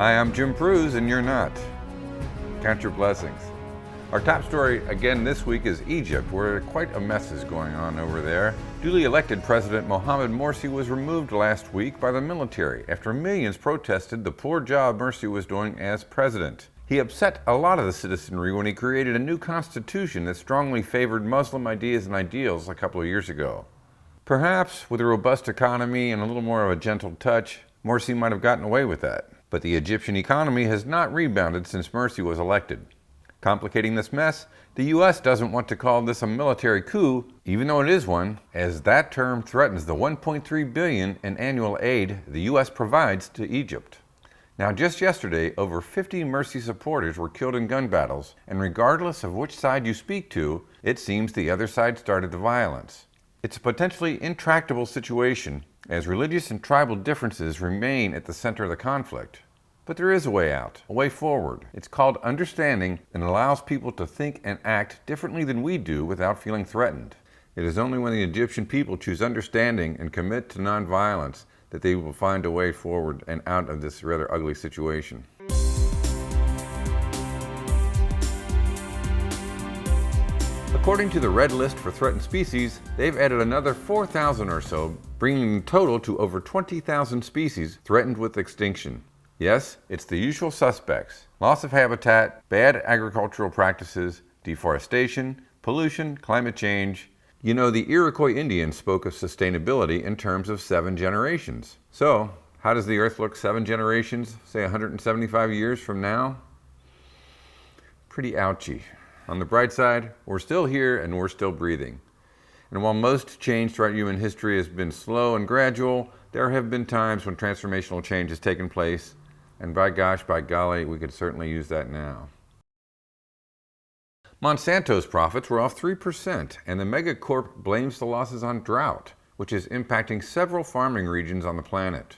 Hi, I'm Jim Prues, and you're not. Count your blessings. Our top story again this week is Egypt, where quite a mess is going on over there. Duly elected President Mohamed Morsi was removed last week by the military after millions protested the poor job Morsi was doing as president. He upset a lot of the citizenry when he created a new constitution that strongly favored Muslim ideas and ideals a couple of years ago. Perhaps with a robust economy and a little more of a gentle touch, Morsi might have gotten away with that. But the Egyptian economy has not rebounded since Morsi was elected. Complicating this mess, the U.S. doesn't want to call this a military coup, even though it is one, as that term threatens the $1.3 billion in annual aid the U.S. provides to Egypt. Now, just yesterday, over 50 Morsi supporters were killed in gun battles, and regardless of which side you speak to, it seems the other side started the violence. It's a potentially intractable situation, as religious and tribal differences remain at the center of the conflict. But there is a way out, a way forward. It's called understanding and allows people to think and act differently than we do without feeling threatened. It is only when the Egyptian people choose understanding and commit to nonviolence that they will find a way forward and out of this rather ugly situation. According to the Red List for Threatened Species, they've added another 4,000 or so, bringing the total to over 20,000 species threatened with extinction. Yes, it's the usual suspects: loss of habitat, bad agricultural practices, deforestation, pollution, climate change. You know, the Iroquois Indians spoke of sustainability in terms of 7 generations. So, how does the Earth look 7 generations, say 175 years from now? Pretty ouchy. On the bright side, we're still here and we're still breathing. And while most change throughout human history has been slow and gradual, there have been times when transformational change has taken place. And by gosh, by golly, we could certainly use that now. Monsanto's profits were off 3%, and the megacorp blames the losses on drought, which is impacting several farming regions on the planet.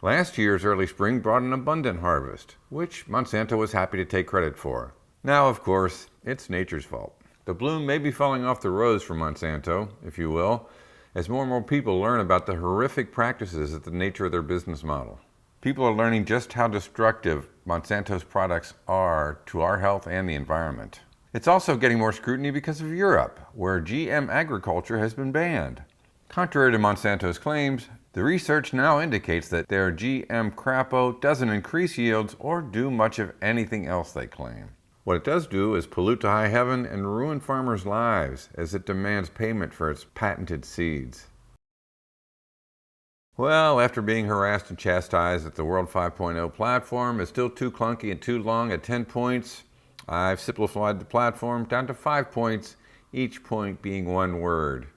Last year's early spring brought an abundant harvest, which Monsanto was happy to take credit for. Now, of course, it's nature's fault. The bloom may be falling off the rose for Monsanto, if you will, as more and more people learn about the horrific practices at the nature of their business model. People are learning just how destructive Monsanto's products are to our health and the environment. It's also getting more scrutiny because of Europe, where GM agriculture has been banned. Contrary to Monsanto's claims, the research now indicates that their GM crapo doesn't increase yields or do much of anything else they claim. What it does do is pollute to high heaven and ruin farmers' lives as it demands payment for its patented seeds. Well, after being harassed and chastised that the World 5.0 platform is still too clunky and too long at 10 points, I've simplified the platform down to 5 points, each point being one word: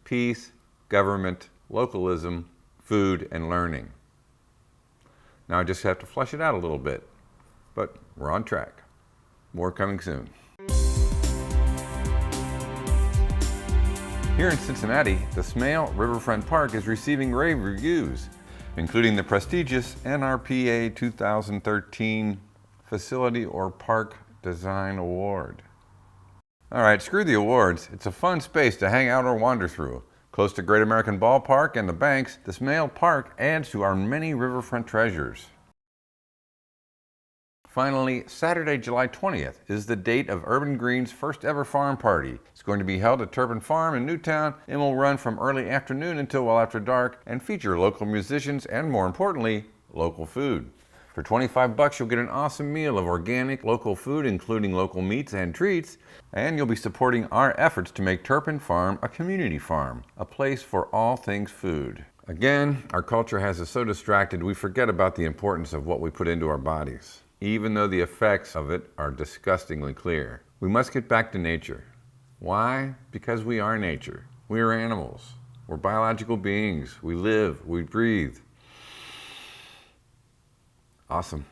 peace, government, localism, food, and learning. Now I just have to flesh it out a little bit, but we're on track. More coming soon. Here in Cincinnati, the Smale Riverfront Park is receiving rave reviews, including the prestigious NRPA 2013 Facility or Park Design Award. All right, screw the awards. It's a fun space to hang out or wander through. Close to Great American Ballpark and the banks, the Smale Park adds to our many riverfront treasures. Finally, Saturday, July 20th is the date of Urban Green's first ever farm party. It's going to be held at Turpin Farm in Newtown and will run from early afternoon until well after dark and feature local musicians and, more importantly, local food. For $25, you'll get an awesome meal of organic local food, including local meats and treats, and you'll be supporting our efforts to make Turpin Farm a community farm, a place for all things food. Again, our culture has us so distracted we forget about the importance of what we put into our bodies, even though the effects of it are disgustingly clear. We must get back to nature. Why? Because we are nature. We are animals. We're biological beings. We live, we breathe. Awesome.